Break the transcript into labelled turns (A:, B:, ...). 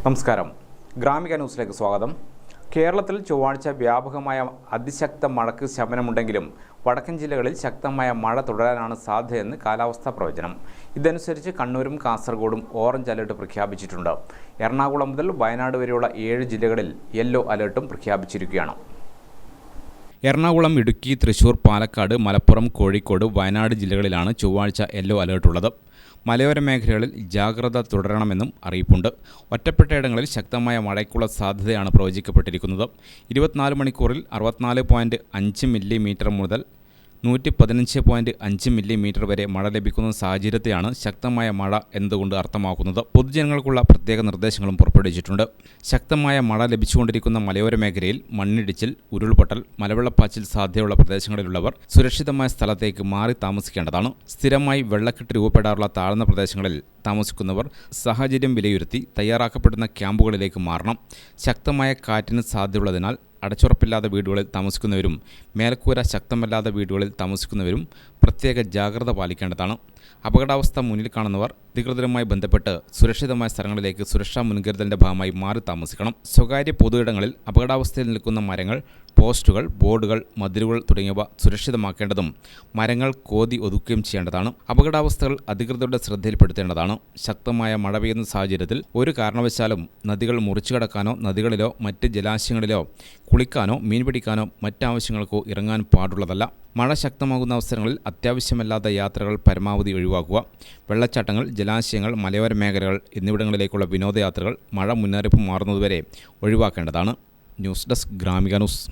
A: നമസ്കാരം. ഗ്രാമിക ന്യൂസിലേക്ക് സ്വാഗതം. കേരളത്തിൽ ചൊവ്വാഴ്ച വ്യാപകമായ അതിശക്ത മഴയ്ക്ക് ശമനമുണ്ടെങ്കിലും വടക്കൻ ജില്ലകളിൽ ശക്തമായ മഴ തുടരാനാണ് സാധ്യതയെന്ന് കാലാവസ്ഥാ പ്രവചനം. ഇതനുസരിച്ച് കണ്ണൂരും കാസർഗോഡും ഓറഞ്ച് അലർട്ട് പ്രഖ്യാപിച്ചിട്ടുണ്ട്. എറണാകുളം മുതൽ വയനാട് വരെയുള്ള 7 ജില്ലകളിൽ യെല്ലോ അലർട്ടും പ്രഖ്യാപിച്ചിരിക്കുകയാണ്. എറണാകുളം, ഇടുക്കി, തൃശൂർ, പാലക്കാട്, മലപ്പുറം, കോഴിക്കോട്, വയനാട് ജില്ലകളിലാണ് ചൊവ്വാഴ്ച യെല്ലോ അലർട്ടുള്ളത്. മലയോര മേഖലകളിൽ ജാഗ്രത തുടരണമെന്നും അറിയിപ്പുണ്ട്. ഒറ്റപ്പെട്ടയിടങ്ങളിൽ ശക്തമായ മഴയ്ക്കുള്ള സാധ്യതയാണ് പ്രവചിക്കപ്പെട്ടിരിക്കുന്നത്. 24 മണിക്കൂറിൽ 64.5 മില്ലിമീറ്റർ മുതൽ 115.5 മില്ലിമീറ്റർ വരെ മഴ ലഭിക്കുന്ന സാഹചര്യത്തെയാണ് ശക്തമായ മഴ എന്നതുകൊണ്ട് അർത്ഥമാക്കുന്നത്. പൊതുജനങ്ങൾക്കുള്ള പ്രത്യേക നിർദ്ദേശങ്ങളും പുറപ്പെടുവിച്ചിട്ടുണ്ട്. ശക്തമായ മഴ ലഭിച്ചുകൊണ്ടിരിക്കുന്ന മലയോര മേഖലയിൽ മണ്ണിടിച്ചിൽ, ഉരുൾപൊട്ടൽ, മലവെള്ളപ്പാച്ചിൽ സാധ്യതയുള്ള പ്രദേശങ്ങളിലുള്ളവർ സുരക്ഷിതമായ സ്ഥലത്തേക്ക് മാറി താമസിക്കേണ്ടതാണ്. സ്ഥിരമായി വെള്ളക്കെട്ട് രൂപപ്പെടാറുള്ള താഴ്ന്ന പ്രദേശങ്ങളിൽ താമസിക്കുന്നവർ സാഹചര്യം വിലയിരുത്തി തയ്യാറാക്കപ്പെടുന്ന ക്യാമ്പുകളിലേക്ക് മാറണം. ശക്തമായ കാറ്റിന് സാധ്യതയുള്ളതിനാൽ അടച്ചുറപ്പില്ലാത്ത വീടുകളിൽ താമസിക്കുന്നവരും മേൽക്കൂര ശക്തമല്ലാത്ത വീടുകളിൽ താമസിക്കുന്നവരും പ്രത്യേക ജാഗ്രത പാലിക്കേണ്ടതാണ്. അപകടാവസ്ഥ മുന്നിൽ കാണുന്നവർ അധികൃതരുമായി ബന്ധപ്പെട്ട് സുരക്ഷിതമായ സ്ഥലങ്ങളിലേക്ക് സുരക്ഷാ മുൻകരുതലിൻ്റെ ഭാഗമായി മാറി താമസിക്കണം. സ്വകാര്യ പൊതുയിടങ്ങളിൽ അപകടാവസ്ഥയിൽ നിൽക്കുന്ന മരങ്ങൾ, പോസ്റ്റുകൾ, ബോർഡുകൾ, മതിലുകൾ തുടങ്ങിയവ സുരക്ഷിതമാക്കേണ്ടതും മരങ്ങൾ കോതി ഒതുക്കുകയും ചെയ്യേണ്ടതാണ്. അപകടാവസ്ഥകൾ അധികൃതരുടെ ശ്രദ്ധയിൽപ്പെടുത്തേണ്ടതാണ്. ശക്തമായ മഴ പെയ്യുന്ന സാഹചര്യത്തിൽ ഒരു കാരണവശാലും നദികൾ മുറിച്ചു കടക്കാനോ നദികളിലോ മറ്റ് ജലാശയങ്ങളിലോ കുളിക്കാനോ മീൻ പിടിക്കാനോ മറ്റാവശ്യങ്ങൾക്കോ ഇറങ്ങാൻ പാടുള്ളതല്ല. മഴ ശക്തമാകുന്ന അവസരങ്ങളിൽ അത്യാവശ്യമല്ലാത്ത യാത്രകൾ പരമാവധി ഒഴിവാക്കുക. വെള്ളച്ചാട്ടങ്ങൾ, ജലാശയങ്ങൾ, മലയോര മേഖലകൾ എന്നിവിടങ്ങളിലേക്കുള്ള വിനോദയാത്രകൾ മഴ മുന്നറിയിപ്പ് മാറുന്നതുവരെ ഒഴിവാക്കേണ്ടതാണ്. News desk Gramika news.